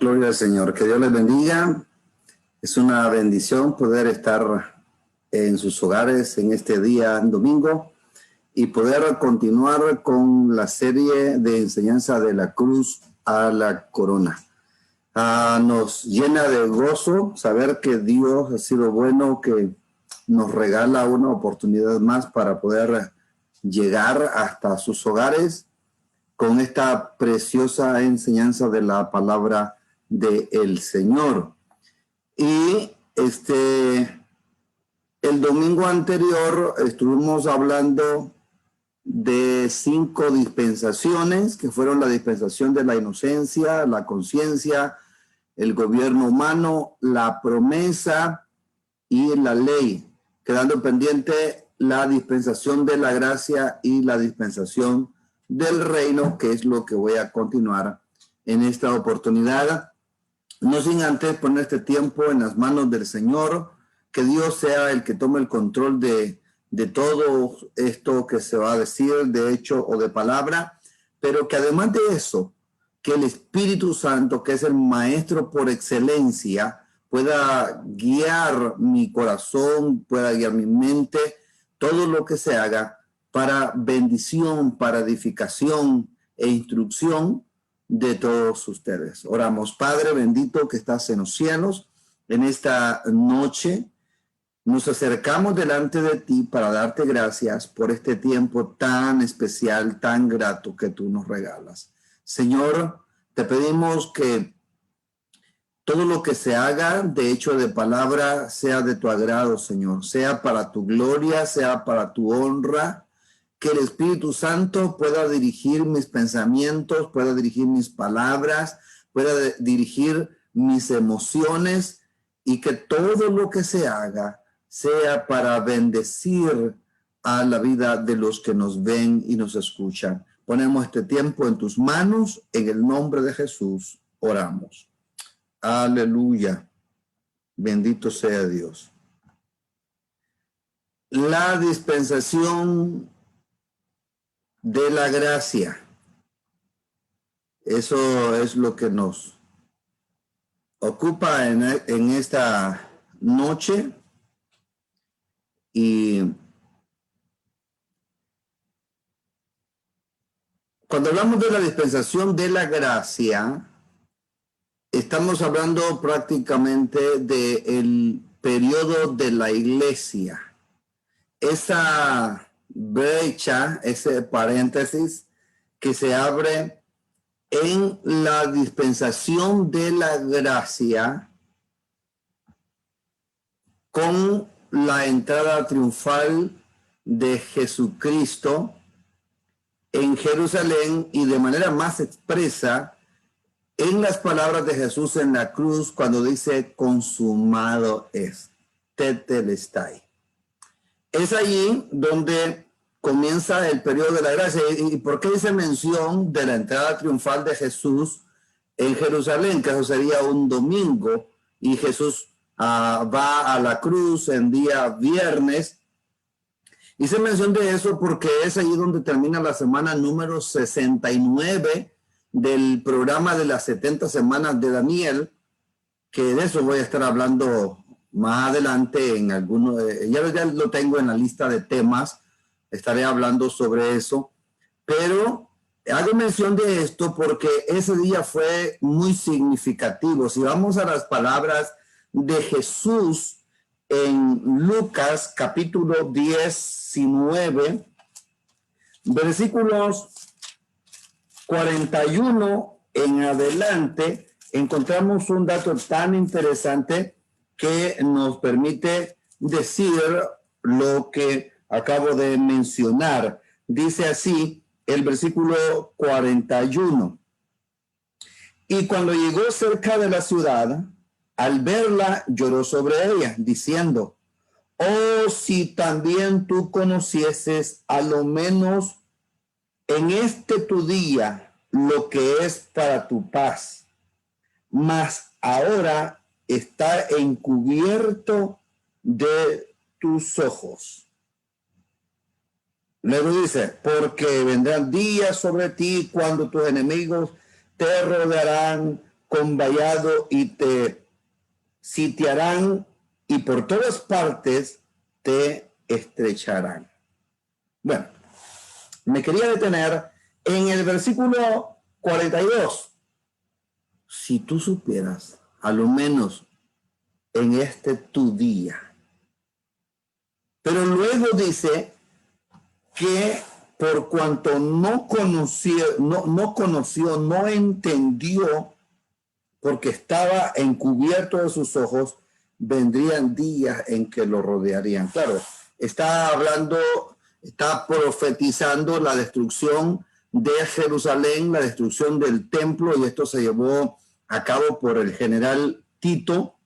Gloria al Señor. Que Dios les bendiga. Es una bendición poder estar en sus hogares en este día domingo y poder continuar con la serie de enseñanza de la cruz a la corona. Nos llena de gozo saber que Dios ha sido bueno, que nos regala una oportunidad más para poder llegar hasta sus hogares con esta preciosa enseñanza de la palabra del Señor. Y el domingo anterior estuvimos hablando de 5 dispensaciones, que fueron la dispensación de la inocencia, la conciencia, el gobierno humano, la promesa y la ley, quedando pendiente la dispensación de la gracia y la dispensación del reino, que es lo que voy a continuar en esta oportunidad. No sin antes poner este tiempo en las manos del Señor, que Dios sea el que tome el control de todo esto que se va a decir, de hecho o de palabra, pero que además de eso, que el Espíritu Santo, que es el maestro por excelencia, pueda guiar mi corazón, pueda guiar mi mente, todo lo que se haga para bendición, para edificación e instrucción de todos ustedes. Oramos. Padre bendito que estás en los cielos, en esta noche nos acercamos delante de ti para darte gracias por este tiempo tan especial, tan grato que tú nos regalas. Señor, te pedimos que todo lo que se haga, de hecho de palabra, sea de tu agrado, Señor, sea para tu gloria, sea para tu honra, que el Espíritu Santo pueda dirigir mis pensamientos, pueda dirigir mis palabras, pueda dirigir mis emociones y que todo lo que se haga sea para bendecir a la vida de los que nos ven y nos escuchan. Ponemos este tiempo en tus manos, en el nombre de Jesús oramos. Aleluya. Bendito sea Dios. La dispensación de la gracia. Eso es lo que nos ocupa en esta noche. Y cuando hablamos de la dispensación de la gracia, estamos hablando prácticamente del periodo de la iglesia. Esa brecha, ese paréntesis que se abre en la dispensación de la gracia con la entrada triunfal de Jesucristo en Jerusalén y de manera más expresa en las palabras de Jesús en la cruz cuando dice consumado es, tetelestai. Es allí donde comienza el periodo de la gracia. ¿Y por qué dice mención de la entrada triunfal de Jesús en Jerusalén? Que eso sería un domingo y Jesús va a la cruz en día viernes. Hice mención de eso porque es allí donde termina la semana número 69 del programa de las 70 semanas de Daniel, que de eso voy a estar hablando más adelante en algunos, ya lo tengo en la lista de temas, estaré hablando sobre eso, pero hago mención de esto porque ese día fue muy significativo. Si vamos a las palabras de Jesús en Lucas capítulo 19, versículos 41 en adelante, encontramos un dato tan interesante que nos permite decir lo que acabo de mencionar. Dice así el versículo 41. Y cuando llegó cerca de la ciudad, al verla lloró sobre ella, diciendo: oh, si también tú conocieses a lo menos en este tu día lo que es para tu paz, mas ahora está encubierto de tus ojos. Luego dice: porque vendrán días sobre ti cuando tus enemigos te rodearán con vallado y te sitiarán y por todas partes te estrecharán. Bueno, me quería detener en el versículo 42. Si tú supieras, a lo menos en este tu día. Pero luego dice que por cuanto no conoció, no entendió, porque estaba encubierto de sus ojos, vendrían días en que lo rodearían. Claro, está hablando, está profetizando la destrucción de Jerusalén, la destrucción del templo, y esto se llevó a cabo por el general Tito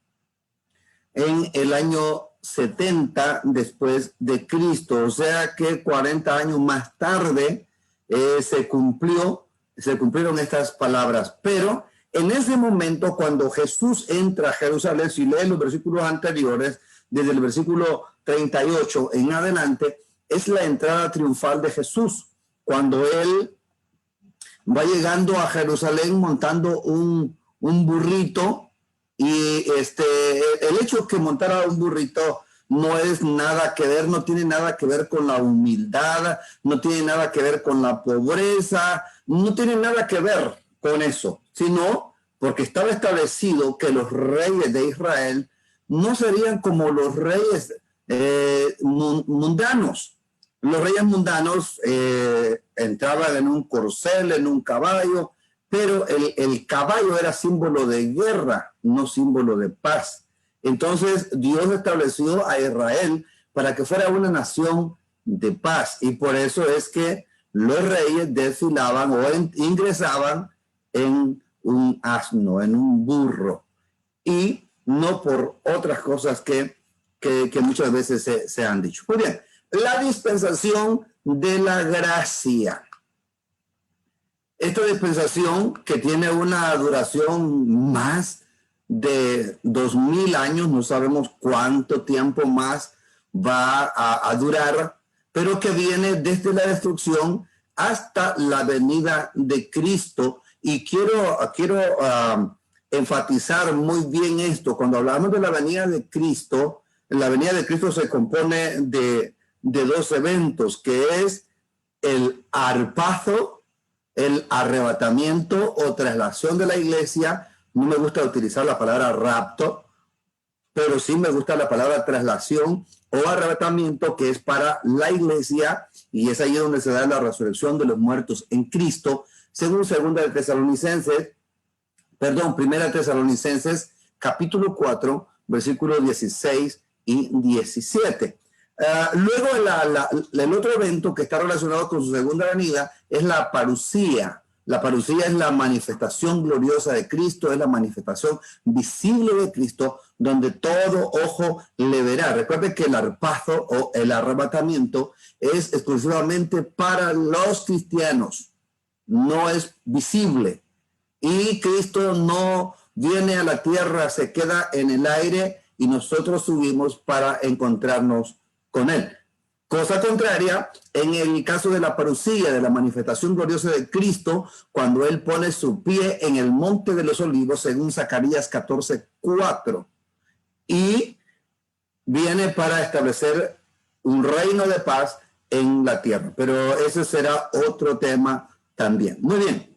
en el año 70 después de Cristo. O sea que 40 años más tarde se cumplieron estas palabras. Pero en ese momento, cuando Jesús entra a Jerusalén, si leen los versículos anteriores, desde el versículo 38 en adelante, es la entrada triunfal de Jesús. Cuando él va llegando a Jerusalén montando un burrito, y el hecho que montara un burrito no es nada que ver, no tiene nada que ver con la humildad, no tiene nada que ver con la pobreza, no tiene nada que ver con eso, sino porque estaba establecido que los reyes de Israel no serían como los reyes mundanos. Los reyes mundanos entraban en un corcel, en un caballo, pero el caballo era símbolo de guerra, no símbolo de paz. Entonces Dios estableció a Israel para que fuera una nación de paz, y por eso es que los reyes desfilaban o ingresaban en un asno, en un burro, y no por otras cosas que muchas veces se han dicho. Muy bien, la dispensación de la gracia. Esta dispensación, que tiene una duración más de 2000 años, no sabemos cuánto tiempo más va a durar, pero que viene desde la destrucción hasta la venida de Cristo. Y quiero enfatizar muy bien esto. Cuando hablamos de la venida de Cristo, la venida de Cristo se compone de dos eventos, que es el arpazo, el arrebatamiento o traslación de la iglesia. No me gusta utilizar la palabra rapto, pero sí me gusta la palabra traslación o arrebatamiento, que es para la iglesia, y es ahí donde se da la resurrección de los muertos en Cristo, según Primera Tesalonicenses, capítulo 4, versículos 16 y 17. Luego el otro evento que está relacionado con su segunda venida es la parusía. La parusía es la manifestación gloriosa de Cristo, es la manifestación visible de Cristo, donde todo ojo le verá. Recuerde que el arpazo o el arrebatamiento es exclusivamente para los cristianos, no es visible. Y Cristo no viene a la tierra, se queda en el aire y nosotros subimos para encontrarnos con él. Cosa contraria, en el caso de la parusía, de la manifestación gloriosa de Cristo, cuando él pone su pie en el monte de los olivos, según Zacarías 14:4, y viene para establecer un reino de paz en la tierra. Pero ese será otro tema también. Muy bien.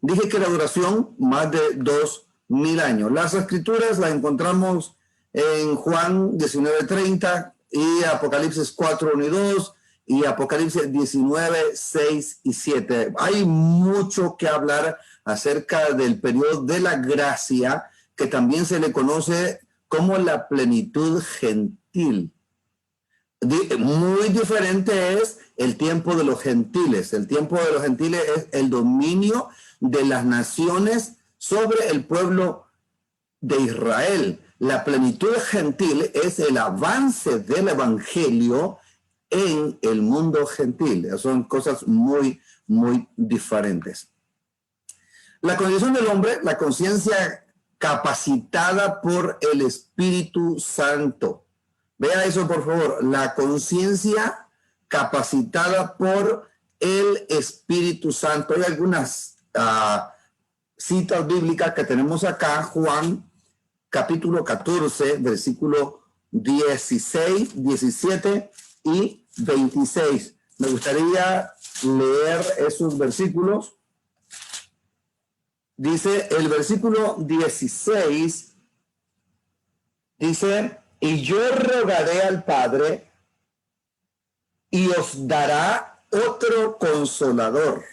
Dije que la duración, más de 2000 años. Las escrituras las encontramos en Juan 19:30 y Apocalipsis 4:1 y 2 y Apocalipsis 19:6 y 7. Hay mucho que hablar acerca del periodo de la gracia, que también se le conoce como la plenitud gentil. Muy diferente es el tiempo de los gentiles. El tiempo de los gentiles es el dominio de las naciones sobre el pueblo de Israel. La plenitud gentil es el avance del evangelio en el mundo gentil. Son cosas muy, muy diferentes. La condición del hombre, la conciencia capacitada por el Espíritu Santo. Vea eso, por favor. La conciencia capacitada por el Espíritu Santo. Hay algunas citas bíblicas que tenemos acá, Juan capítulo 14, versículo 16, 17 y 26. Me gustaría leer esos versículos. Dice el versículo 16, dice, y yo rogaré al Padre y os dará otro consolador.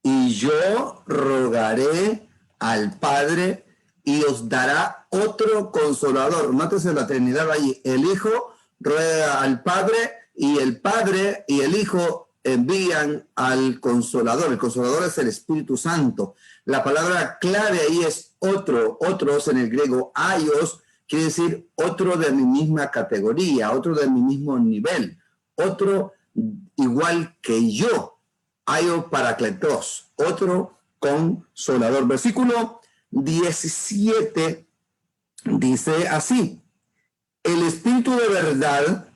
Y yo rogaré al Padre y os dará otro consolador. Nótese la Trinidad ahí. El Hijo ruega al Padre y el Padre y el Hijo envían al Consolador. El Consolador es el Espíritu Santo. La palabra clave ahí es otro. Otros en el griego, aios, quiere decir otro de mi misma categoría, otro de mi mismo nivel, otro igual que yo. Aio paracletos, otro consolador. Versículo 17 dice así: el Espíritu de verdad,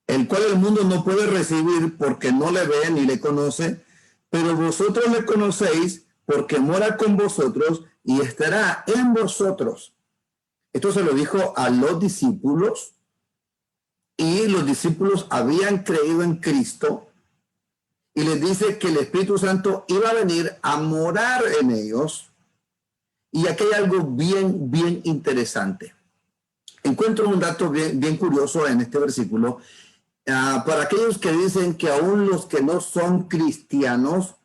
el cual el mundo no puede recibir porque no le ve ni le conoce, pero vosotros le conocéis porque mora con vosotros y estará en vosotros. Esto se lo dijo a los discípulos, y los discípulos habían creído en Cristo, y les dice que el Espíritu Santo iba a venir a morar en ellos. Y aquí hay algo bien interesante. Encuentro un dato bien curioso en este versículo. Para aquellos que dicen que aún los que no son cristianos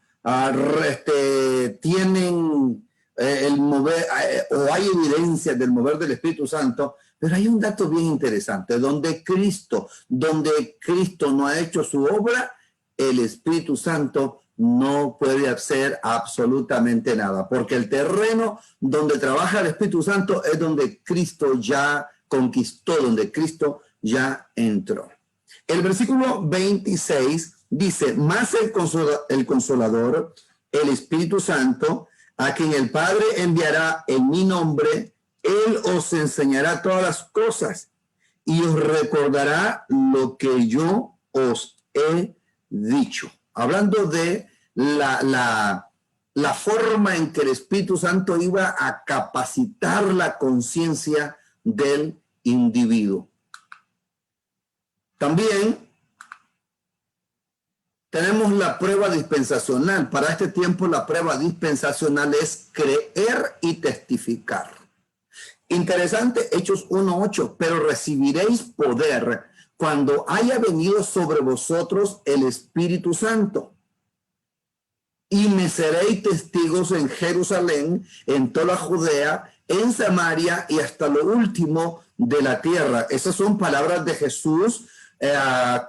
tienen el mover, o hay evidencia del mover del Espíritu Santo, pero hay un dato bien interesante. Donde Cristo no ha hecho su obra, el Espíritu Santo no puede hacer absolutamente nada, porque el terreno donde trabaja el Espíritu Santo es donde Cristo ya conquistó, donde Cristo ya entró. El versículo 26 dice, más el Consolador, el Espíritu Santo, a quien el Padre enviará en mi nombre, Él os enseñará todas las cosas y os recordará lo que yo os he dicho. Hablando de la forma en que el Espíritu Santo iba a capacitar la conciencia del individuo. También tenemos la prueba dispensacional. Para este tiempo la prueba dispensacional es creer y testificar. Interesante, Hechos 1:8, pero recibiréis poder cuando haya venido sobre vosotros el Espíritu Santo. Y me seréis testigos en Jerusalén, en toda Judea, en Samaria y hasta lo último de la tierra. Esas son palabras de Jesús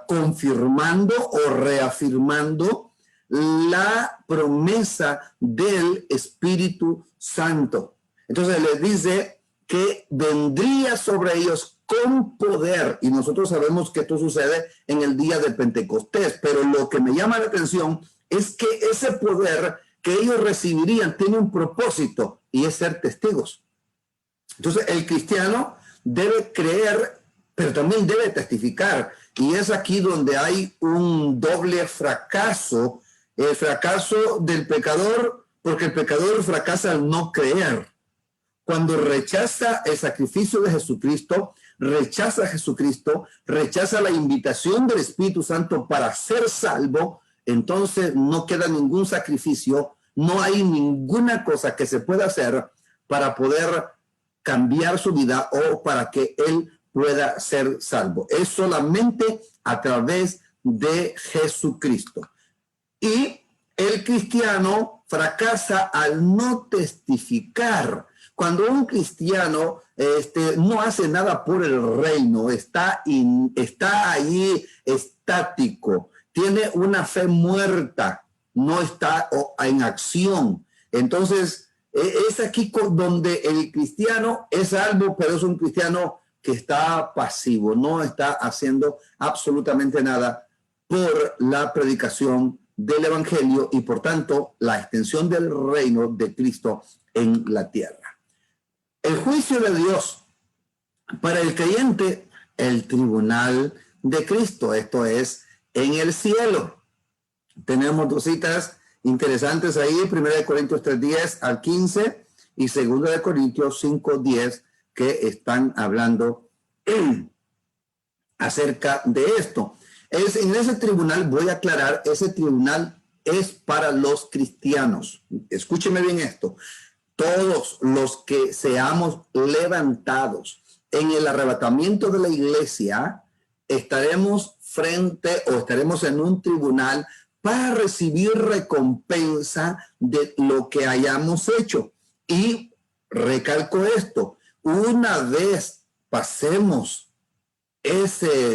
confirmando o reafirmando la promesa del Espíritu Santo. Entonces les dice que vendría sobre ellos con poder, y nosotros sabemos que esto sucede en el día de Pentecostés, pero lo que me llama la atención es que ese poder que ellos recibirían tiene un propósito, y es ser testigos. Entonces el cristiano debe creer, pero también debe testificar, y es aquí donde hay un doble fracaso, el fracaso del pecador, porque el pecador fracasa al no creer. Cuando rechaza el sacrificio de Jesucristo, rechaza a Jesucristo, rechaza la invitación del Espíritu Santo para ser salvo, entonces no queda ningún sacrificio, no hay ninguna cosa que se pueda hacer para poder cambiar su vida o para que él pueda ser salvo. Es solamente a través de Jesucristo. Y el cristiano fracasa al no testificar. Cuando un cristiano no hace nada por el reino, está ahí estático, tiene una fe muerta, no está en acción. Entonces, es aquí donde el cristiano es salvo, pero es un cristiano que está pasivo, no está haciendo absolutamente nada por la predicación del evangelio y por tanto la extensión del reino de Cristo en la tierra. El juicio de Dios para el creyente, el tribunal de Cristo, esto es en el cielo. Tenemos dos citas interesantes ahí, 1 Corintios 3:10 al 15 y 2 Corintios 5:10, que están hablando acerca de esto. En ese tribunal, voy a aclarar, ese tribunal es para los cristianos. Escúcheme bien esto. Todos los que seamos levantados en el arrebatamiento de la iglesia, estaremos en un tribunal para recibir recompensa de lo que hayamos hecho. Y recalco esto, una vez pasemos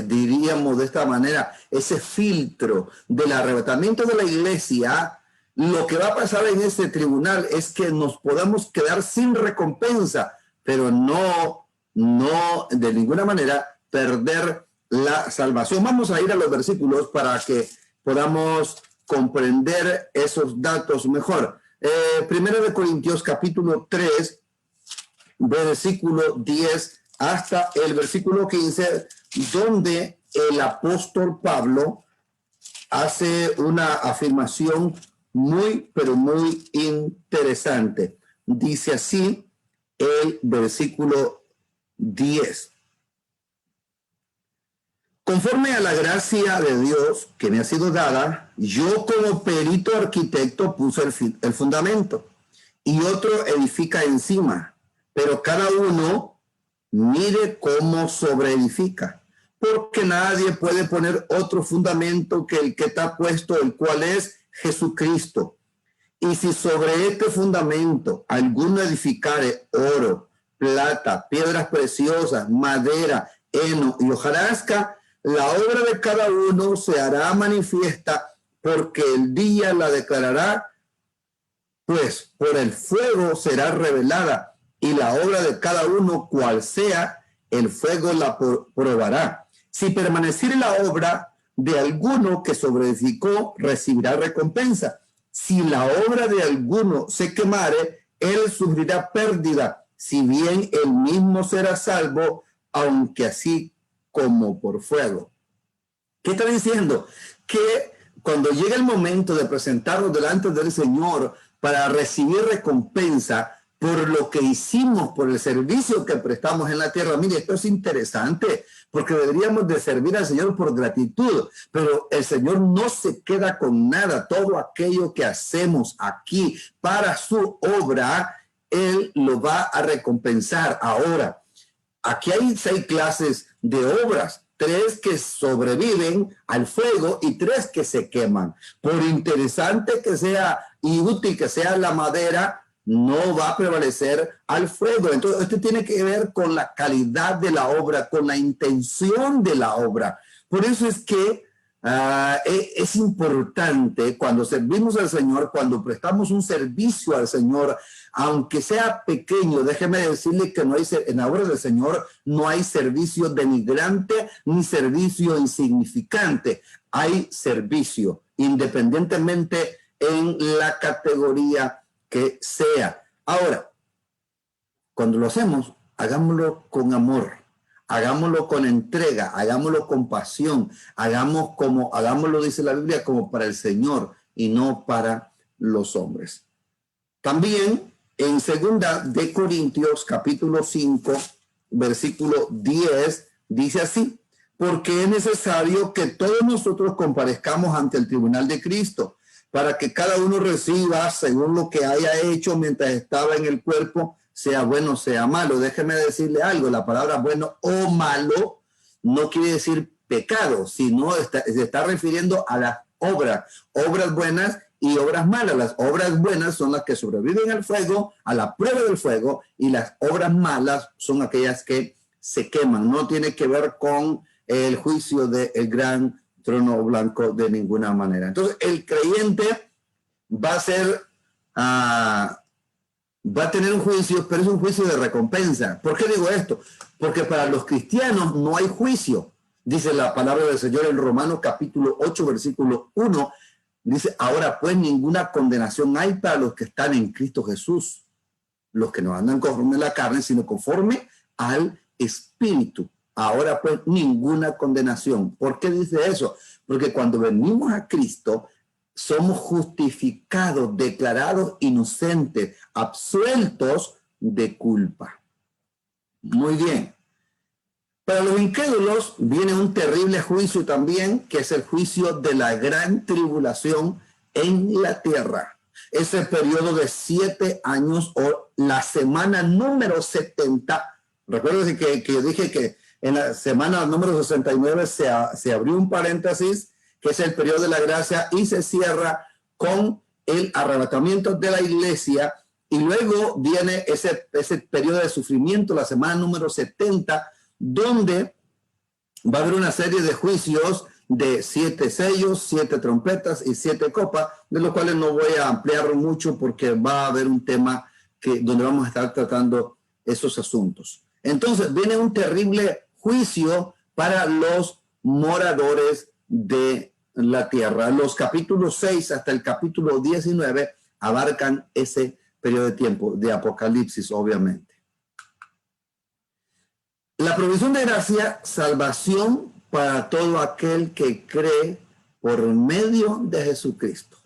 diríamos de esta manera, ese filtro del arrebatamiento de la iglesia, lo que va a pasar en ese tribunal es que nos podamos quedar sin recompensa, pero no de ninguna manera perder la salvación. Vamos a ir a los versículos para que podamos comprender esos datos mejor. 1 Corintios capítulo 3, versículo 10 hasta el versículo 15, donde el apóstol Pablo hace una afirmación muy, pero muy interesante. Dice así el versículo 10. Conforme a la gracia de Dios que me ha sido dada, yo como perito arquitecto puse el fundamento y otro edifica encima, pero cada uno mire cómo sobreedifica, porque nadie puede poner otro fundamento que el que está puesto, el cual es Jesucristo. Y si sobre este fundamento alguno edificare oro, plata, piedras preciosas, madera, heno y hojarasca, la obra de cada uno se hará manifiesta, porque el día la declarará, pues por el fuego será revelada, y la obra de cada uno, cual sea, el fuego la probará. Si permaneciere la obra de alguno que sobreedificó, recibirá recompensa. Si la obra de alguno se quemare, él sufrirá pérdida, si bien él mismo será salvo, aunque así como por fuego. ¿Qué está diciendo? Que cuando llega el momento de presentarnos delante del Señor para recibir recompensa por lo que hicimos, por el servicio que prestamos en la tierra. Mire, esto es interesante, porque deberíamos de servir al Señor por gratitud, pero el Señor no se queda con nada. Todo aquello que hacemos aquí para su obra, Él lo va a recompensar. Ahora, aquí hay 6 clases de obras. 3 que sobreviven al fuego y 3 que se queman. Por interesante que sea y útil que sea la madera, no va a prevalecer al fuego. Entonces, esto tiene que ver con la calidad de la obra, con la intención de la obra. Por eso es que es importante cuando servimos al Señor, cuando prestamos un servicio al Señor, aunque sea pequeño. Déjeme decirle que en la obra del Señor no hay servicio denigrante ni servicio insignificante. Hay servicio, independientemente en la categoría que sea. Ahora, cuando lo hacemos, hagámoslo con amor, hagámoslo con entrega, hagámoslo con pasión, hagámoslo, dice la Biblia, como para el Señor y no para los hombres. También en 2 Corintios capítulo 5, versículo 10, dice así: porque es necesario que todos nosotros comparezcamos ante el tribunal de Cristo, para que cada uno reciba según lo que haya hecho mientras estaba en el cuerpo, sea bueno, sea malo. Déjeme decirle algo, la palabra bueno o malo no quiere decir pecado, sino se está refiriendo a las obras buenas y obras malas. Las obras buenas son las que sobreviven al fuego, a la prueba del fuego, y las obras malas son aquellas que se queman. No tiene que ver con el juicio del gran trono blanco de ninguna manera. Entonces, el creyente va a tener un juicio, pero es un juicio de recompensa. ¿Por qué digo esto? Porque para los cristianos no hay juicio. Dice la palabra del Señor en Romanos capítulo 8, versículo 1. Dice: ahora pues ninguna condenación hay para los que están en Cristo Jesús, los que no andan conforme a la carne, sino conforme al Espíritu. Ahora pues ninguna condenación. ¿Por qué dice eso? Porque cuando venimos a Cristo, somos justificados, declarados inocentes, absueltos de culpa. Muy bien. Para los incrédulos viene un terrible juicio también, que es el juicio de la gran tribulación en la tierra. Ese periodo de 7 años o la semana número 70. Recuerden que yo dije que en la semana número 69 se abrió un paréntesis, que es el periodo de la gracia, y se cierra con el arrebatamiento de la iglesia, y luego viene ese periodo de sufrimiento, la semana número 70, donde va a haber una serie de juicios de 7 sellos, 7 trompetas y 7 copas, de los cuales no voy a ampliar mucho porque va a haber un tema donde vamos a estar tratando esos asuntos. Entonces viene un terrible juicio para los moradores de la tierra. Los capítulos 6 hasta el capítulo 19 abarcan ese periodo de tiempo de Apocalipsis, obviamente. La provisión de gracia, salvación para todo aquel que cree por medio de Jesucristo.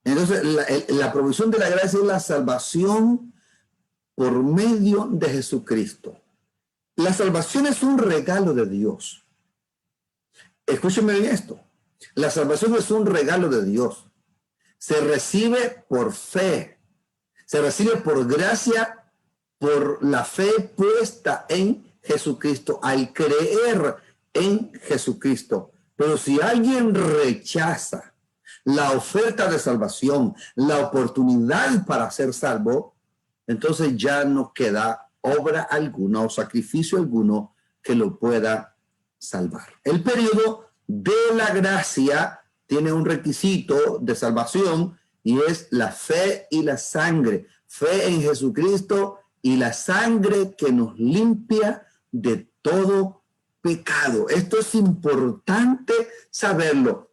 Entonces, la provisión de la gracia es la salvación por medio de Jesucristo. La salvación es un regalo de Dios. Escúchenme bien esto. La salvación es un regalo de Dios. Se recibe por fe. Se recibe por gracia, por la fe puesta en Jesucristo, al creer en Jesucristo. Pero si alguien rechaza la oferta de salvación, la oportunidad para ser salvo, entonces ya no queda obra alguna o sacrificio alguno que lo pueda salvar. El periodo de la gracia tiene un requisito de salvación y es la fe y la sangre. Fe en Jesucristo y la sangre que nos limpia de todo pecado. Esto es importante saberlo.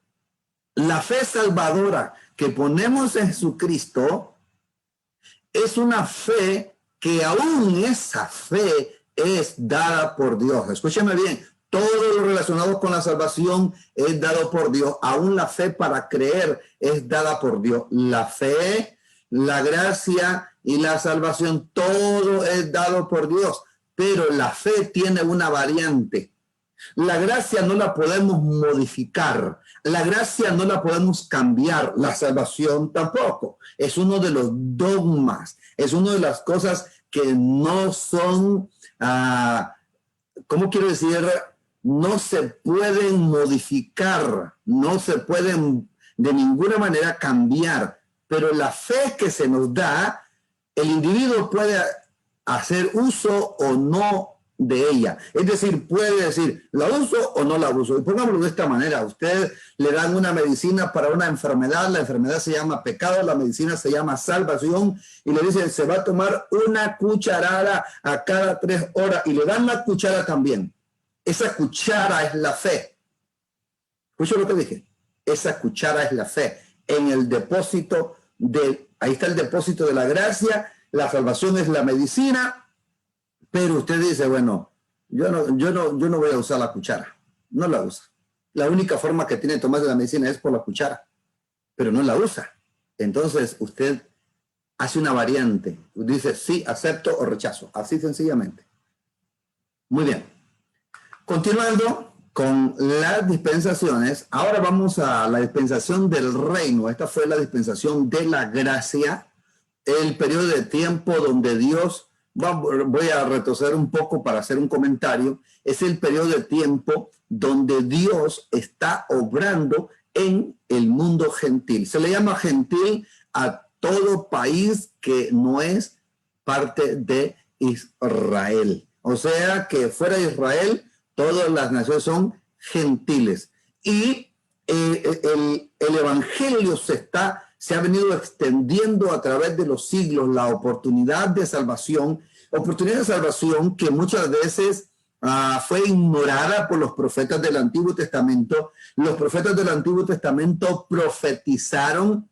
La fe salvadora que ponemos en Jesucristo es una fe que aún esa fe es dada por Dios. Escúchame bien, todo lo relacionado con la salvación es dado por Dios. Aún la fe para creer es dada por Dios. La fe, la gracia y la salvación, todo es dado por Dios. Pero la fe tiene una variante. La gracia no la podemos modificar. La gracia no la podemos cambiar. La salvación tampoco. Es uno de los dogmas. Es una de las cosas que no son, ¿cómo quiero decir? No se pueden modificar. No se pueden de ninguna manera cambiar. Pero la fe que se nos da, el individuo puede hacer uso o no de ella. Es decir, puede decir, ¿la uso o no la uso? Y pongámoslo de esta manera. Usted le dan una medicina para una enfermedad, la enfermedad se llama pecado, la medicina se llama salvación, y le dicen, se va a tomar una cucharada a cada 3 horas, y le dan la cuchara también. Esa cuchara es la fe. ¿Escucho lo que dije? Esa cuchara es la fe. En el depósito ahí está el depósito de la gracia. La salvación es la medicina, pero usted dice, bueno, yo no voy a usar la cuchara. No la usa. La única forma que tiene de tomarse la medicina es por la cuchara, pero no la usa. Entonces usted hace una variante. Dice sí, acepto o rechazo. Así sencillamente. Muy bien. Continuando con las dispensaciones, ahora vamos a la dispensación del reino. Esta fue la dispensación de la gracia. El periodo de tiempo donde Dios, voy a retroceder un poco para hacer un comentario, es el periodo de tiempo donde Dios está obrando en el mundo gentil. Se le llama gentil a todo país que no es parte de Israel. O sea que fuera de Israel, todas las naciones son gentiles. Y el evangelio se ha venido extendiendo a través de los siglos, la oportunidad de salvación que muchas veces fue ignorada por los profetas del Antiguo Testamento. Los profetas del Antiguo Testamento profetizaron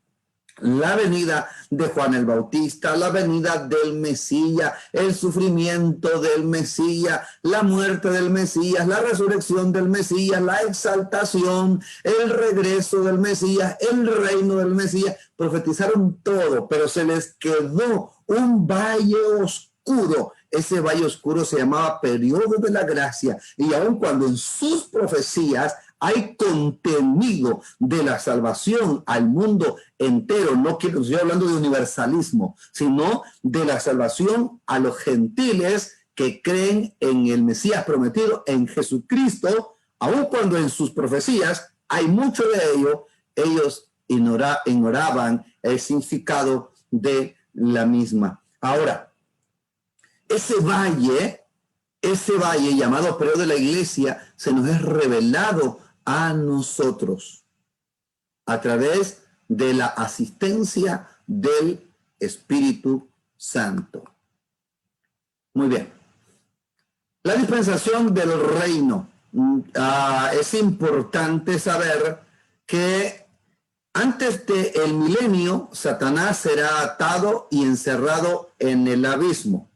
la venida de Juan el Bautista, la venida del Mesías, el sufrimiento del Mesías, la muerte del Mesías, la resurrección del Mesías, la exaltación, el regreso del Mesías, el reino del Mesías. Profetizaron todo, pero se les quedó un valle oscuro. Ese valle oscuro se llamaba periodo de la gracia, y aun cuando en sus profecías hay contenido de la salvación al mundo entero, no estoy hablando de universalismo, sino de la salvación a los gentiles que creen en el Mesías prometido, en Jesucristo. Aun cuando en sus profecías hay mucho de ello, ellos ignoraban el significado de la misma. Ahora, ese valle llamado periodo de la iglesia se nos es revelado a nosotros a través de la asistencia del Espíritu Santo. Muy bien. La dispensación del reino. Es importante saber que antes del milenio, Satanás será atado y encerrado en el abismo.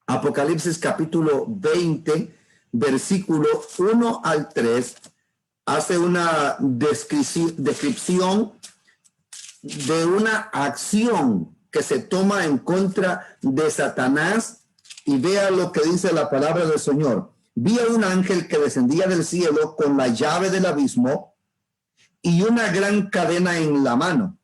Apocalipsis capítulo 20, versículo 1 al 3, hace una descripción de una acción que se toma en contra de Satanás, y vea lo que dice la palabra del Señor. Vi a un ángel que descendía del cielo con la llave del abismo y una gran cadena en la mano,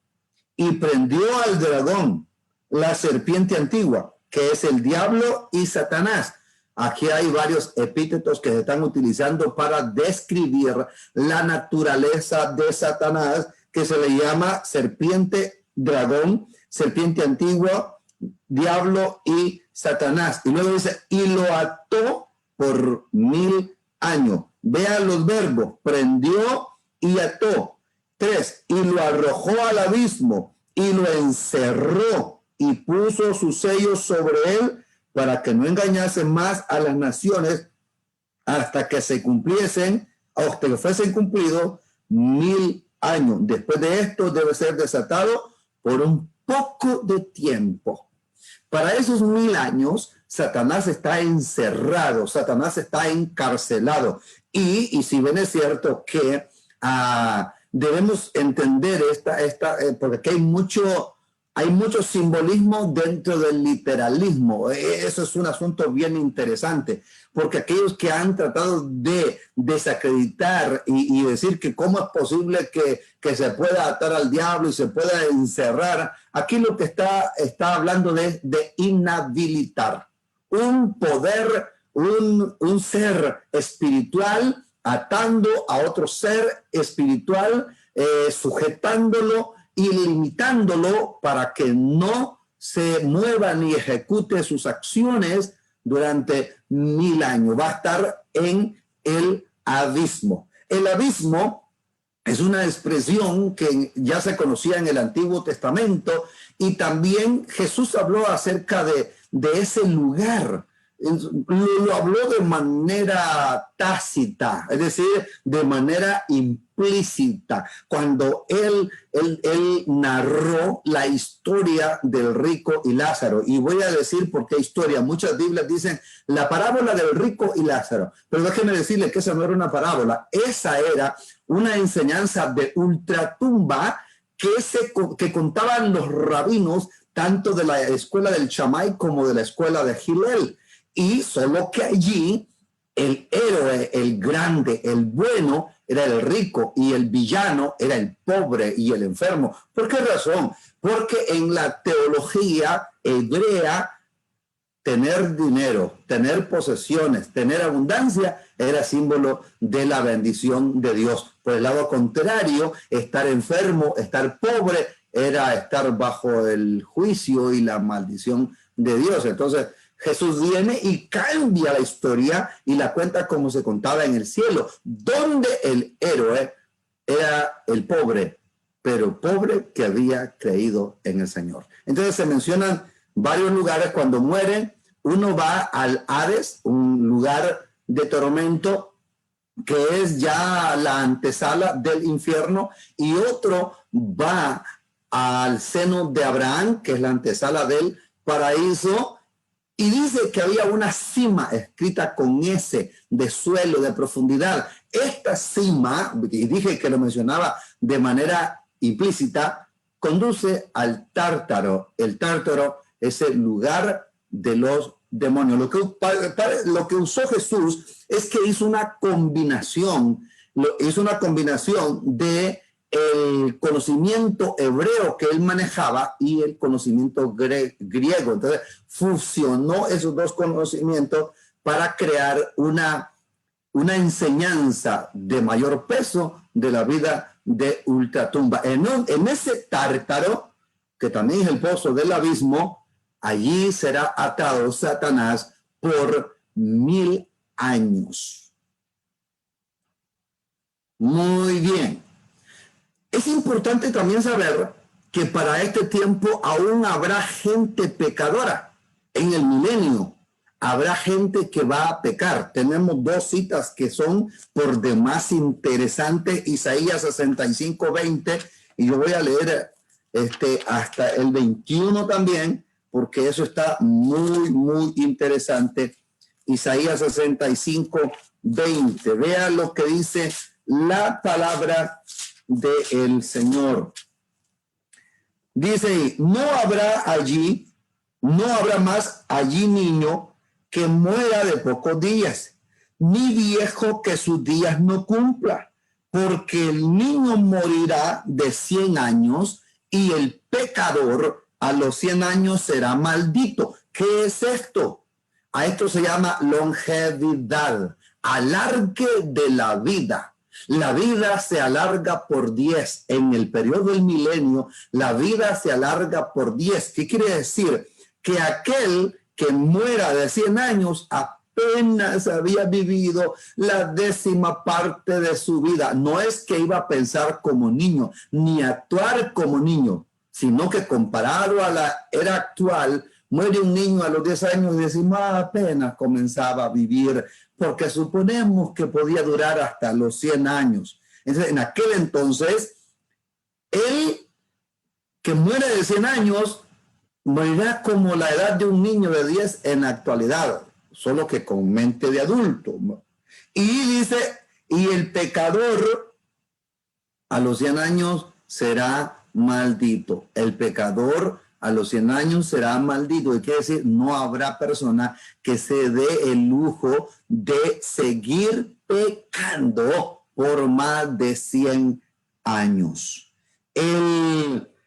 y prendió al dragón, la serpiente antigua, que es el diablo y Satanás. Aquí hay varios epítetos que se están utilizando para describir la naturaleza de Satanás, que se le llama serpiente, dragón, serpiente antigua, diablo y Satanás. Y luego dice, y lo ató por 1000 años. Vean los verbos, prendió y ató. 3, y lo arrojó al abismo y lo encerró y puso sus sellos sobre él para que no engañase más a las naciones hasta que se cumpliesen, hasta que fuesen cumplidos 1000 años. Después de esto debe ser desatado por un poco de tiempo. Para esos 1000 años, Satanás está encerrado, Satanás está encarcelado. Y si bien es cierto que debemos entender porque aquí hay mucho simbolismo dentro del literalismo. Eso es un asunto bien interesante, porque aquellos que han tratado de desacreditar y decir que cómo es posible que se pueda atar al diablo y se pueda encerrar, aquí lo que está hablando de inhabilitar un poder, un ser espiritual atando a otro ser espiritual, sujetándolo y limitándolo para que no se mueva ni ejecute sus acciones durante 1000 años. Va a estar en el abismo. El abismo es una expresión que ya se conocía en el Antiguo Testamento, y también Jesús habló acerca de ese lugar. Lo habló de manera tácita, es decir, de manera implícita, cuando él narró la historia del rico y Lázaro. Y voy a decir por qué historia. Muchas Biblias dicen la parábola del rico y Lázaro, pero déjeme decirle que esa no era una parábola, esa era una enseñanza de ultratumba que contaban los rabinos, tanto de la escuela del Shammai como de la escuela de Hillel. Y solo que allí el héroe, el grande, el bueno, era el rico, y el villano era el pobre y el enfermo. ¿Por qué razón? Porque en la teología hebrea, tener dinero, tener posesiones, tener abundancia era símbolo de la bendición de Dios. Por el lado contrario, estar enfermo, estar pobre, era estar bajo el juicio y la maldición de Dios. Entonces, Jesús viene y cambia la historia y la cuenta como se contaba en el cielo, donde el héroe era el pobre, pero pobre que había creído en el Señor. Entonces se mencionan varios lugares. Cuando mueren, uno va al Hades, un lugar de tormento que es ya la antesala del infierno, y otro va al seno de Abraham, que es la antesala del paraíso, y dice que había una cima escrita con S de suelo, de profundidad. Esta cima, y dije que lo mencionaba de manera implícita, conduce al Tártaro. El Tártaro es el lugar de los demonios. Lo que usó Jesús es que hizo una combinación de el conocimiento hebreo que él manejaba y el conocimiento griego. Entonces fusionó esos dos conocimientos para crear una enseñanza de mayor peso de la vida de ultratumba. En ese Tártaro, que también es el pozo del abismo, allí será atado Satanás por 1000 años. Muy bien. Es importante también saber que para este tiempo aún habrá gente pecadora. En el milenio habrá gente que va a pecar. Tenemos dos citas que son por demás interesantes. Isaías 65:20, y yo voy a leer hasta el 21 también, porque eso está muy, muy interesante. Isaías 65:20. Vean lo que dice la palabra del Señor. Dice, no habrá más allí niño que muera de pocos días, ni viejo que sus días no cumpla, porque el niño morirá de 100 años y el pecador a los 100 años será maldito. ¿Qué es esto? A esto se llama longevidad, alargue de la vida. La vida se alarga por 10. En el periodo del milenio, la vida se alarga por 10. ¿Qué quiere decir? Que aquel que muera de 100 años apenas había vivido la 10ª parte de su vida. No es que iba a pensar como niño, ni actuar como niño, sino que comparado a la era actual, muere un niño a los 10 años y decimos, apenas comenzaba a vivir, porque suponemos que podía durar hasta los 100 años. Entonces, en aquel entonces, el que muere de 100 años morirá como la edad de un niño de 10 en la actualidad, solo que con mente de adulto. Y dice, y el pecador a los 100 años será maldito. El pecador a los 100 años será maldito. Y quiere decir, no habrá persona que se dé el lujo de seguir pecando por más de 100 años.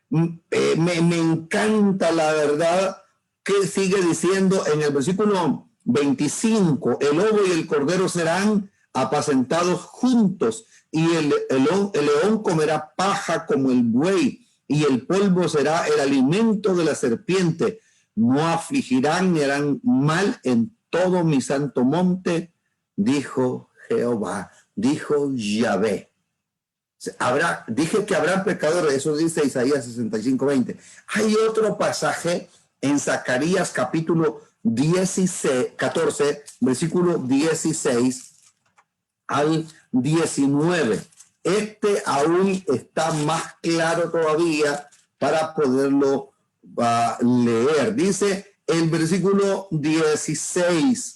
Me encanta la verdad que sigue diciendo en el versículo 25, el lobo y el cordero serán apacentados juntos, y el león comerá paja como el buey, y el polvo será el alimento de la serpiente. No afligirán ni harán mal en todo mi santo monte, dijo Jehová, dijo Yahvé. Dije que habrán pecadores, eso dice Isaías 65:20. Hay otro pasaje en Zacarías capítulo 14, versículo 16 al 19. Este aún está más claro todavía para poderlo leer. Dice el versículo 16.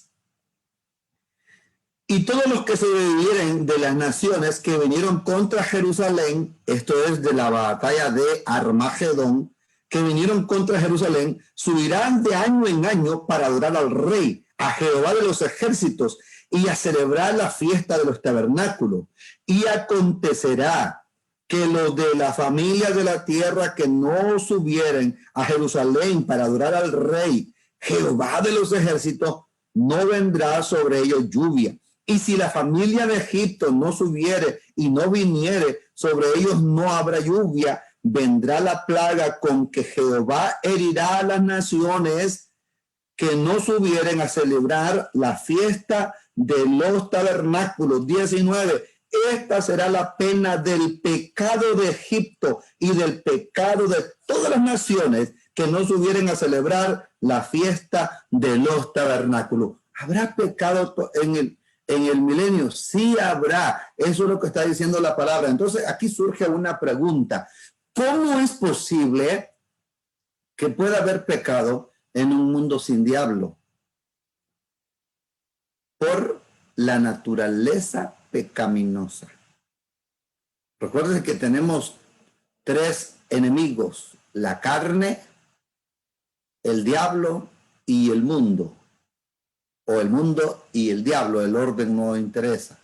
Y todos los que se dividieren de las naciones que vinieron contra Jerusalén, esto es de la batalla de Armagedón, que vinieron contra Jerusalén, subirán de año en año para adorar al Rey, a Jehová de los ejércitos, y a celebrar la fiesta de los tabernáculos. Y acontecerá que los de la familia de la tierra que no subieren a Jerusalén para adorar al Rey, Jehová de los ejércitos, no vendrá sobre ellos lluvia. Y si la familia de Egipto no subiere y no viniere, sobre ellos no habrá lluvia. Vendrá la plaga con que Jehová herirá a las naciones que no subieren a celebrar la fiesta de los tabernáculos. 19. Esta será la pena del pecado de Egipto y del pecado de todas las naciones que no subieren a celebrar la fiesta de los tabernáculos. ¿Habrá pecado en el milenio? Sí habrá. Eso es lo que está diciendo la palabra. Entonces aquí surge una pregunta. ¿Cómo es posible que pueda haber pecado en un mundo sin diablo? Por la naturaleza pecaminosa. Recuerden que tenemos tres enemigos: la carne, el diablo y el mundo. O el mundo y el diablo, el orden no interesa.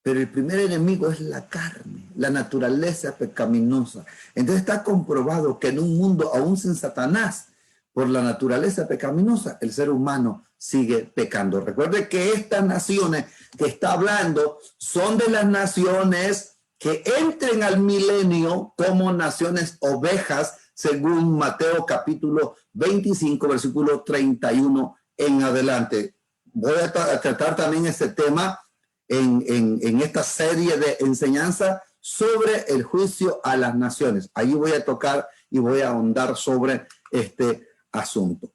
Pero el primer enemigo es la carne, la naturaleza pecaminosa. Entonces está comprobado que en un mundo aún sin Satanás, por la naturaleza pecaminosa, el ser humano sigue pecando. Recuerde que estas naciones que está hablando son de las naciones que entren al milenio como naciones ovejas, según Mateo capítulo 25, versículo 31 en adelante. Voy a tratar también este tema en esta serie de enseñanza sobre el juicio a las naciones. Allí voy a tocar y voy a ahondar sobre este asunto.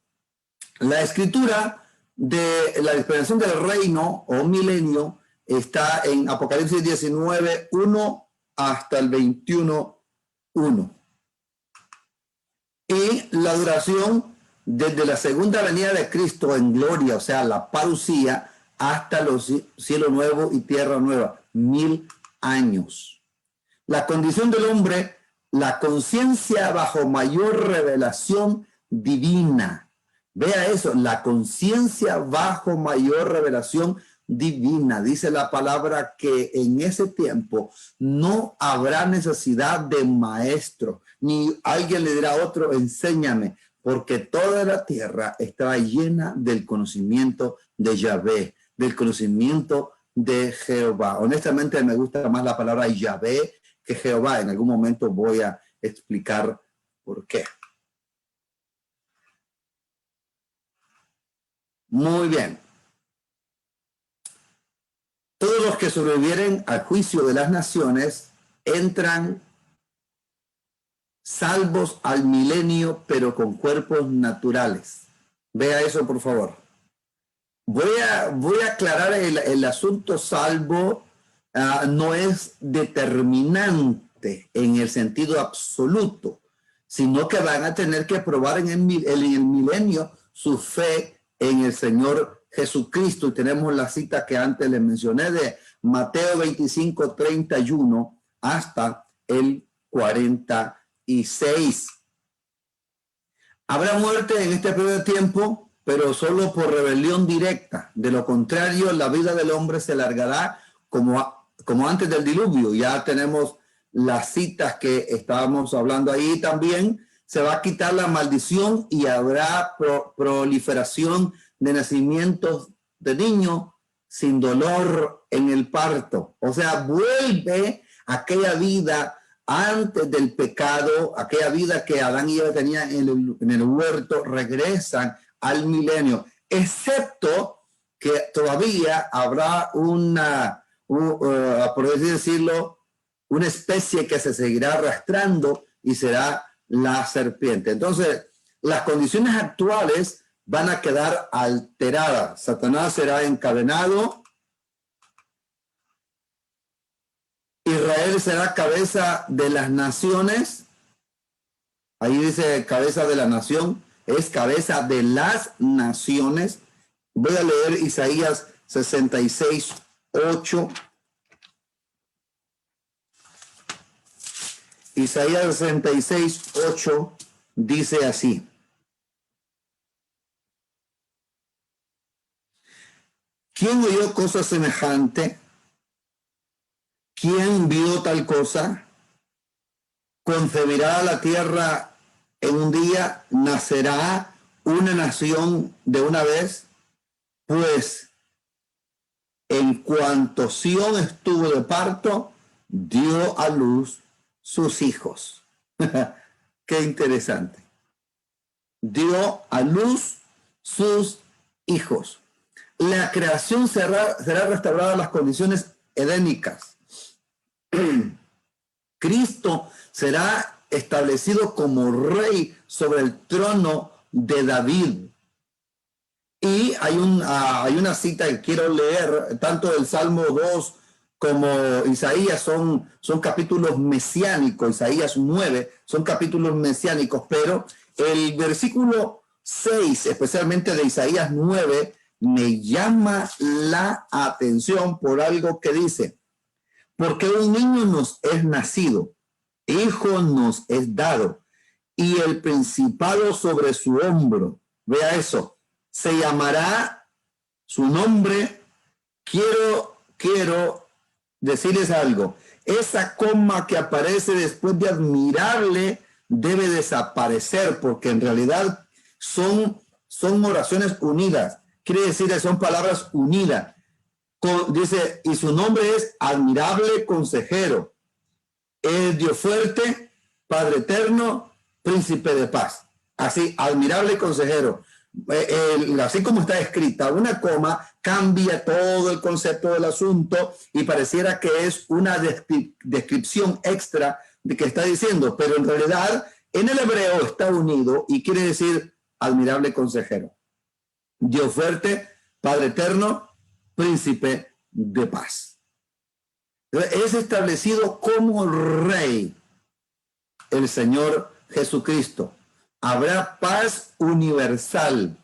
La escritura de la dispensación del reino o milenio está en Apocalipsis 19, 1 hasta el 21, 1. Y la duración desde la segunda venida de Cristo en gloria, o sea, la parucía, hasta los cielo nuevo y tierra nueva, 1000 años. La condición del hombre, la conciencia bajo mayor revelación divina. Vea eso, la conciencia bajo mayor revelación divina. Dice la palabra que en ese tiempo no habrá necesidad de maestro, ni alguien le dirá a otro, enséñame, porque toda la tierra está llena del conocimiento de Yahvé, del conocimiento de Jehová. Honestamente me gusta más la palabra Yahvé que Jehová. En algún momento voy a explicar por qué. Muy bien. Todos los que sobrevivieren al juicio de las naciones entran salvos al milenio, pero con cuerpos naturales. Vea eso, por favor. Voy a aclarar el asunto salvo. No es determinante en el sentido absoluto, sino que van a tener que probar en el milenio su fe en el Señor Jesucristo. Y tenemos la cita que antes les mencioné de Mateo 25, 31 hasta el 46. Habrá muerte en este periodo de tiempo, pero solo por rebelión directa. De lo contrario, la vida del hombre se alargará como antes del diluvio. Ya tenemos las citas que estábamos hablando ahí también. Se va a quitar la maldición y habrá proliferación de nacimientos de niños sin dolor en el parto. O sea, vuelve aquella vida antes del pecado, aquella vida que Adán y Eva tenían en el huerto, regresan al milenio, excepto que todavía habrá por así decirlo, una especie que se seguirá arrastrando y será la serpiente. Entonces, las condiciones actuales van a quedar alteradas. Satanás será encadenado. Israel será cabeza de las naciones. Ahí dice cabeza de la nación. Es cabeza de las naciones. Voy a leer Isaías 66, 8. Isaías 66, 8 dice así. ¿Quién oyó cosa semejante? ¿Quién vio tal cosa? ¿Concebirá la tierra en un día? ¿Nacerá una nación de una vez? Pues en cuanto Sión estuvo de parto, dio a luz sus hijos. Qué interesante. Dio a luz sus hijos. La creación será restaurada a las condiciones edénicas. Cristo será establecido como rey sobre el trono de David. Y hay una cita que quiero leer, tanto del Salmo 2, como Isaías son capítulos mesiánicos, Isaías 9 son capítulos mesiánicos, pero el versículo 6, especialmente de Isaías 9, me llama la atención por algo que dice, porque un niño nos es nacido, hijo nos es dado, y el principado sobre su hombro. Vea eso, se llamará su nombre. Quiero decirles algo. Esa coma que aparece después de admirable debe desaparecer, porque en realidad son oraciones unidas. Quiere decir que son palabras unidas. Dice, y su nombre es admirable consejero, es Dios fuerte, Padre eterno, príncipe de paz. Así, admirable consejero. Así como está escrita, una coma cambia todo el concepto del asunto y pareciera que es una descripción extra de que está diciendo, pero en realidad en el hebreo está unido y quiere decir admirable consejero, Dios fuerte, Padre eterno, príncipe de paz. Es establecido como rey el Señor Jesucristo. Habrá paz universal.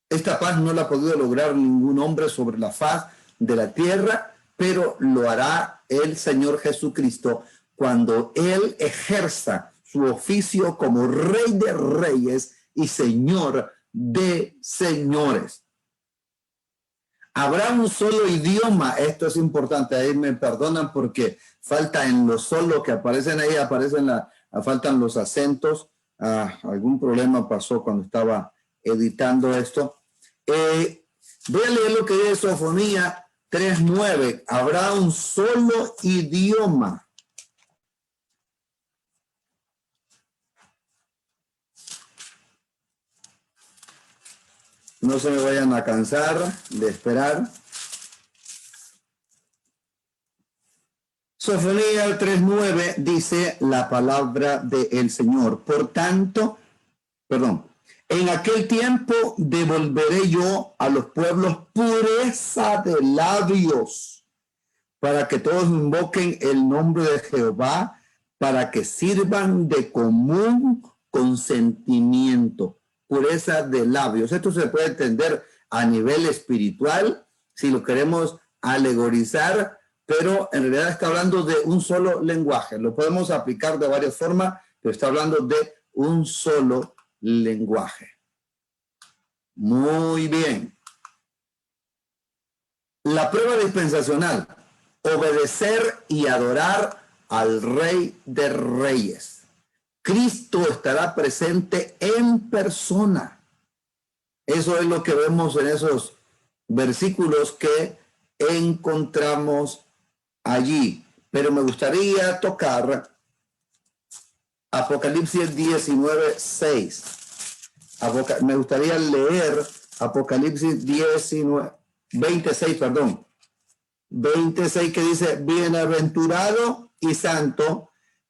Esta paz no la ha podido lograr ningún hombre sobre la faz de la tierra, pero lo hará el Señor Jesucristo cuando Él ejerza su oficio como Rey de Reyes y Señor de Señores. Habrá un solo idioma. Esto es importante. Ahí me perdonan porque falta en los solos que aparecen ahí, faltan los acentos. Algún problema pasó cuando estaba editando esto. Voy a leer lo que dice Sofonía 3:9. Habrá un solo idioma. No se me vayan a cansar de esperar. Sofonía 3:9 dice la palabra del Señor. En aquel tiempo devolveré yo a los pueblos pureza de labios, para que todos invoquen el nombre de Jehová, para que sirvan de común consentimiento. Pureza de labios. Esto se puede entender a nivel espiritual, si lo queremos alegorizar, pero en realidad está hablando de un solo lenguaje. Lo podemos aplicar de varias formas, pero está hablando de un solo lenguaje. Muy bien. La prueba dispensacional: obedecer y adorar al Rey de Reyes. Cristo estará presente en persona. Eso es lo que vemos en esos versículos que encontramos allí. Pero me gustaría tocar Apocalipsis 19:6. Me gustaría leer Apocalipsis 26, 26, que dice: bienaventurado y santo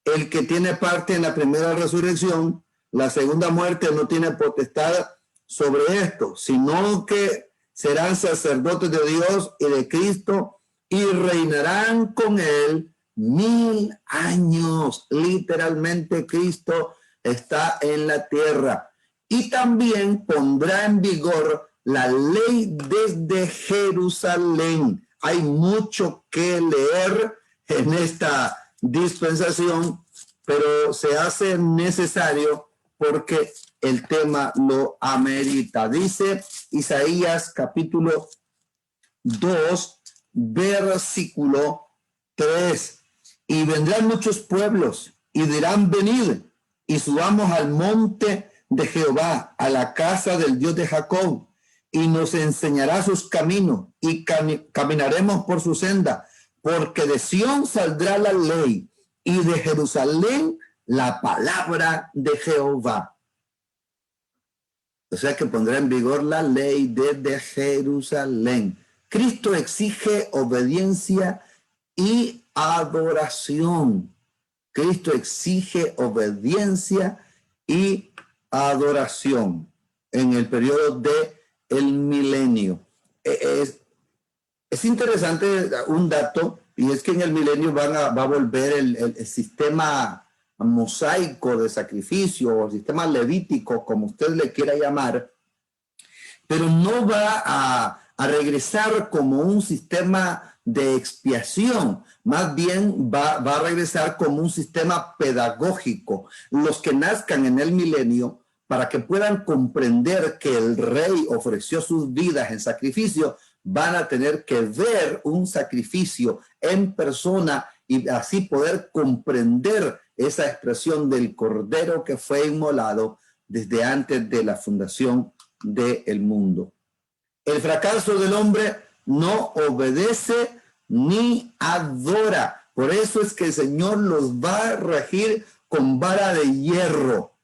el que tiene parte en la primera resurrección. La segunda muerte no tiene potestad sobre esto, sino que serán sacerdotes de Dios y de Cristo y reinarán con él 1000 años. Literalmente Cristo está en la tierra. Y también pondrá en vigor la ley desde Jerusalén. Hay mucho que leer en esta dispensación, pero se hace necesario porque el tema lo amerita. Dice Isaías capítulo 2, versículo 3. Y vendrán muchos pueblos y dirán: venid y subamos al monte de Jehová, a la casa del Dios de Jacob, y nos enseñará sus caminos y caminaremos por su senda. Porque de Sión saldrá la ley y de Jerusalén la palabra de Jehová. O sea que pondrá en vigor la ley desde Jerusalén. Cristo exige obediencia y adoración. Cristo exige obediencia y adoración en el periodo del milenio. Es interesante un dato, y es que en el milenio va a volver el sistema mosaico de sacrificio, o sistema levítico, como usted le quiera llamar, pero no va a regresar como un sistema de expiación, más bien va a regresar como un sistema pedagógico. Los que nazcan en el milenio, para que puedan comprender que el rey ofreció sus vidas en sacrificio, van a tener que ver un sacrificio en persona y así poder comprender esa expresión del cordero que fue inmolado desde antes de la fundación del mundo. El fracaso del hombre no obedece ni adora. Por eso es que el Señor los va a regir con vara de hierro.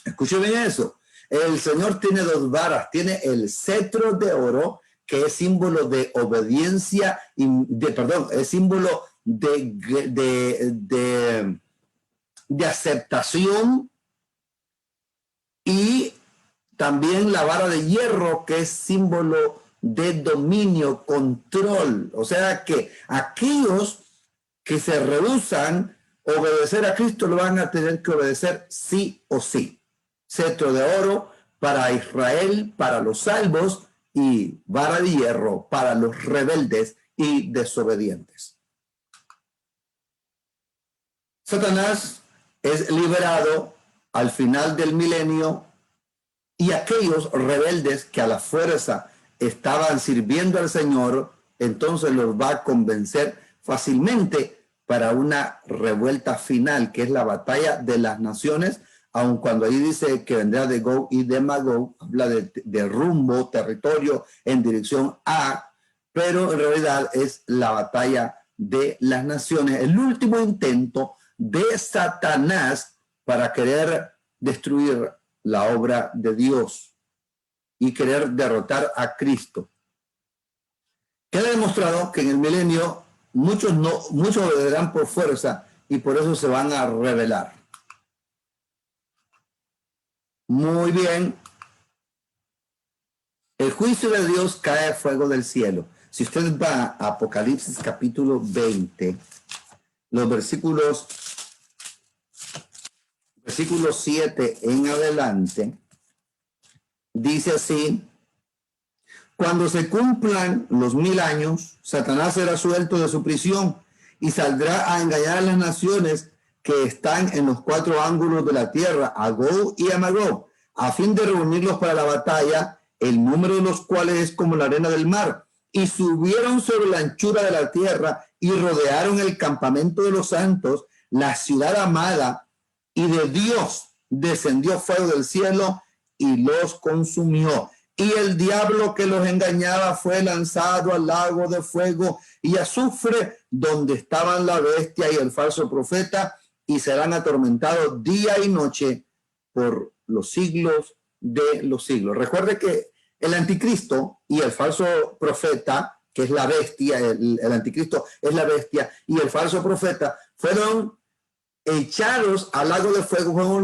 Escuchen bien eso. El Señor tiene dos varas. Tiene el cetro de oro, que es símbolo de obediencia, es símbolo de aceptación, y también la vara de hierro, que es símbolo de dominio, control. O sea que aquellos que se rehúsan a obedecer a Cristo lo van a tener que obedecer sí o sí. Cetro de oro para Israel, para los salvos, y vara de hierro para los rebeldes y desobedientes. Satanás es liberado al final del milenio, y aquellos rebeldes que a la fuerza estaban sirviendo al Señor, entonces los va a convencer fácilmente para una revuelta final, que es la batalla de las naciones, aun cuando ahí dice que vendrá de Gog y de Magog, habla de rumbo, territorio en dirección a, pero en realidad es la batalla de las naciones, el último intento de Satanás para querer destruir la obra de Dios y querer derrotar a Cristo. Queda demostrado que en el milenio muchos obedecerán por fuerza y por eso se van a rebelar. Muy bien. El juicio de Dios cae fuego del cielo. Si usted va a Apocalipsis capítulo 20, los versículos 7 en adelante, dice así: cuando se cumplan los 1000 años, Satanás será suelto de su prisión y saldrá a engañar a las naciones que están en los 4 ángulos de la tierra, a Gog y a Magog, a fin de reunirlos para la batalla, el número de los cuales es como la arena del mar. Y subieron sobre la anchura de la tierra y rodearon el campamento de los santos, la ciudad amada, y de Dios descendió fuego del cielo y los consumió. Y el diablo que los engañaba fue lanzado al lago de fuego y azufre, donde estaban la bestia y el falso profeta, y serán atormentados día y noche por los siglos de los siglos. Recuerde que el anticristo y el falso profeta, que es la bestia, el anticristo es la bestia, y el falso profeta fueron echados al lago de fuego,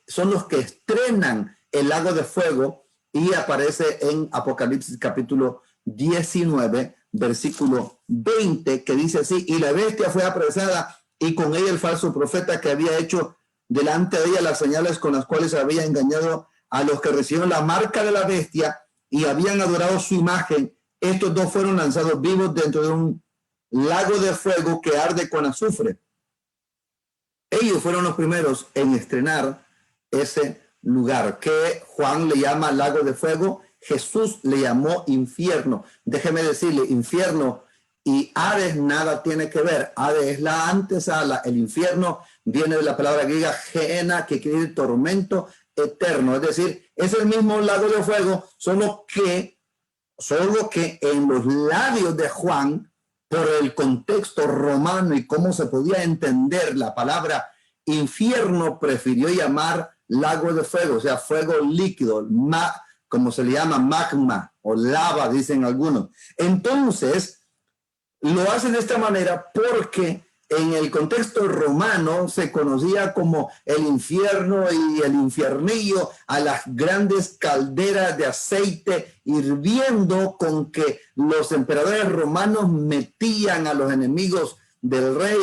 son los que estrenan el lago de fuego, y aparece en Apocalipsis capítulo 19, versículo 20, que dice así: y la bestia fue apresada, y con ella el falso profeta, que había hecho delante de ella las señales con las cuales había engañado a los que recibieron la marca de la bestia y habían adorado su imagen. Estos dos fueron lanzados vivos dentro de un lago de fuego que arde con azufre. Ellos fueron los primeros en estrenar ese lugar que Juan le llama lago de fuego. Jesús le llamó infierno. Déjeme decirle, infierno y Hades nada tiene que ver. Hades es la antesala. El infierno viene de la palabra griega Gehenna, que quiere decir tormento eterno. Es decir, es el mismo lago de fuego, solo que en los labios de Juan, por el contexto romano y cómo se podía entender la palabra infierno, prefirió llamar lago de fuego, o sea, fuego líquido, como se le llama, magma o lava, dicen algunos. Entonces, lo hacen de esta manera porque en el contexto romano se conocía como el infierno y el infiernillo, a las grandes calderas de aceite hirviendo con que los emperadores romanos metían a los enemigos del rey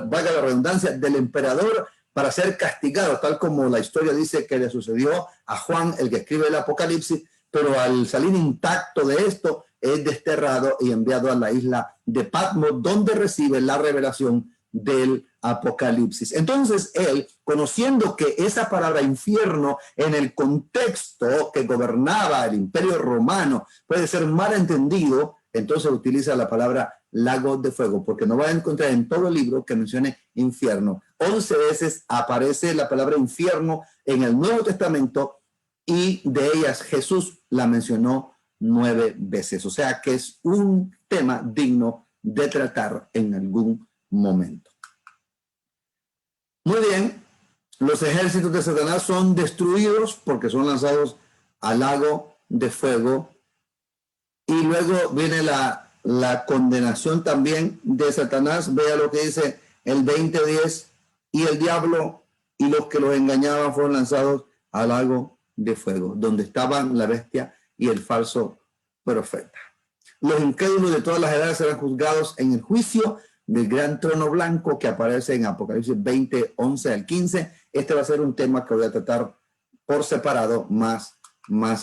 valga la redundancia, del emperador para ser castigados, tal como la historia dice que le sucedió a Juan, el que escribe el Apocalipsis, pero al salir intacto de esto, es desterrado y enviado a la isla de Patmos, donde recibe la revelación del Apocalipsis. Entonces él, conociendo que esa palabra infierno en el contexto que gobernaba el Imperio Romano puede ser mal entendido, entonces utiliza la palabra lago de fuego, porque no va a encontrar en todo el libro que mencione infierno. 11 veces aparece la palabra infierno en el Nuevo Testamento y de ellas Jesús la mencionó 9 veces. O sea que es un tema digno de tratar en algún momento. Muy bien, los ejércitos de Satanás son destruidos porque son lanzados al lago de fuego. Y luego viene la condenación también de Satanás. Vea lo que dice el 20:10. Y el diablo y los que los engañaban fueron lanzados al lago de fuego, donde estaban la bestia y el falso profeta. Los incrédulos de todas las edades serán juzgados en el juicio del gran trono blanco que aparece en Apocalipsis 20, 11 al 15. Este va a ser un tema que voy a tratar por separado más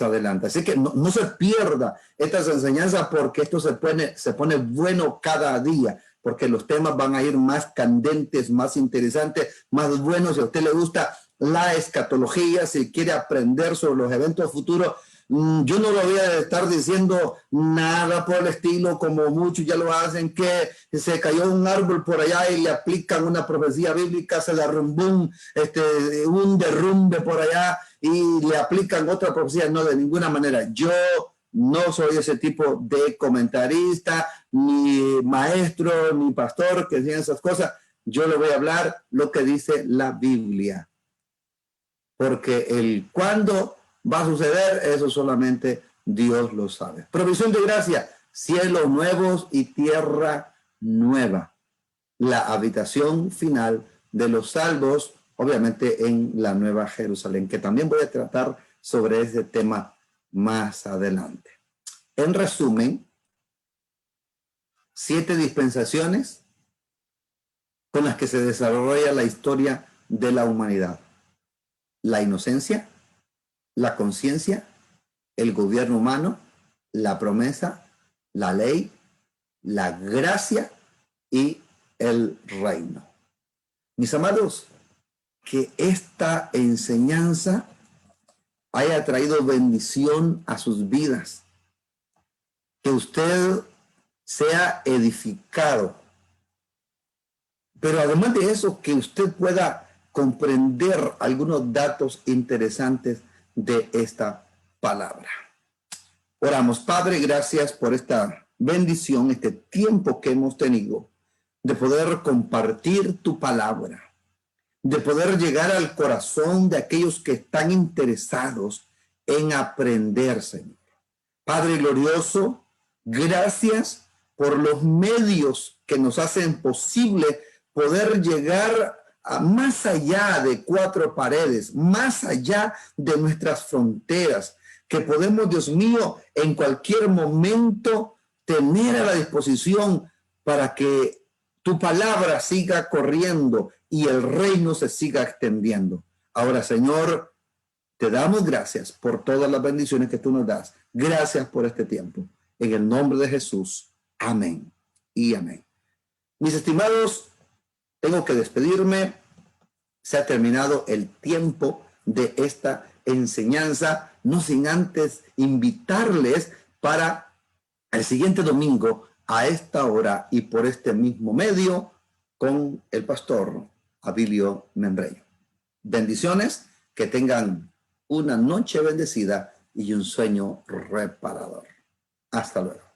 adelante. Así que no se pierda estas enseñanzas, porque esto se pone bueno cada día, porque los temas van a ir más candentes, más interesantes, más buenos. Si a usted le gusta la escatología, si quiere aprender sobre los eventos futuros, yo no lo voy a estar diciendo nada por el estilo, como muchos ya lo hacen, que se cayó un árbol por allá y le aplican una profecía bíblica, se derrumbó un derrumbe por allá y le aplican otra profecía. No, de ninguna manera. Yo no soy ese tipo de comentarista, ni maestro, ni pastor que digan esas cosas. Yo le voy a hablar lo que dice la Biblia. Porque el cuándo va a suceder, eso solamente Dios lo sabe. Provisión de gracia, cielos nuevos y tierra nueva. La habitación final de los salvos, obviamente en la Nueva Jerusalén, que también voy a tratar sobre ese tema más adelante. En resumen, 7 dispensaciones con las que se desarrolla la historia de la humanidad. La inocencia, la conciencia, el gobierno humano, la promesa, la ley, la gracia y el reino. Mis amados, que esta enseñanza haya traído bendición a sus vidas, que usted sea edificado, pero además de eso, que usted pueda comprender algunos datos interesantes de esta palabra. Oramos. Padre, gracias por esta bendición, este tiempo que hemos tenido de poder compartir tu palabra, de poder llegar al corazón de aquellos que están interesados en aprender, Señor. Padre glorioso, gracias por los medios que nos hacen posible poder llegar a más allá de 4 paredes, más allá de nuestras fronteras, que podemos, Dios mío, en cualquier momento tener a la disposición para que tu palabra siga corriendo y el reino se siga extendiendo. Ahora, Señor, te damos gracias por todas las bendiciones que tú nos das. Gracias por este tiempo. En el nombre de Jesús. Amén y amén. Mis estimados, tengo que despedirme. Se ha terminado el tiempo de esta enseñanza, no sin antes invitarles para el siguiente domingo a esta hora y por este mismo medio con el pastor Abilio Membreño. Bendiciones, que tengan una noche bendecida y un sueño reparador. Hasta luego.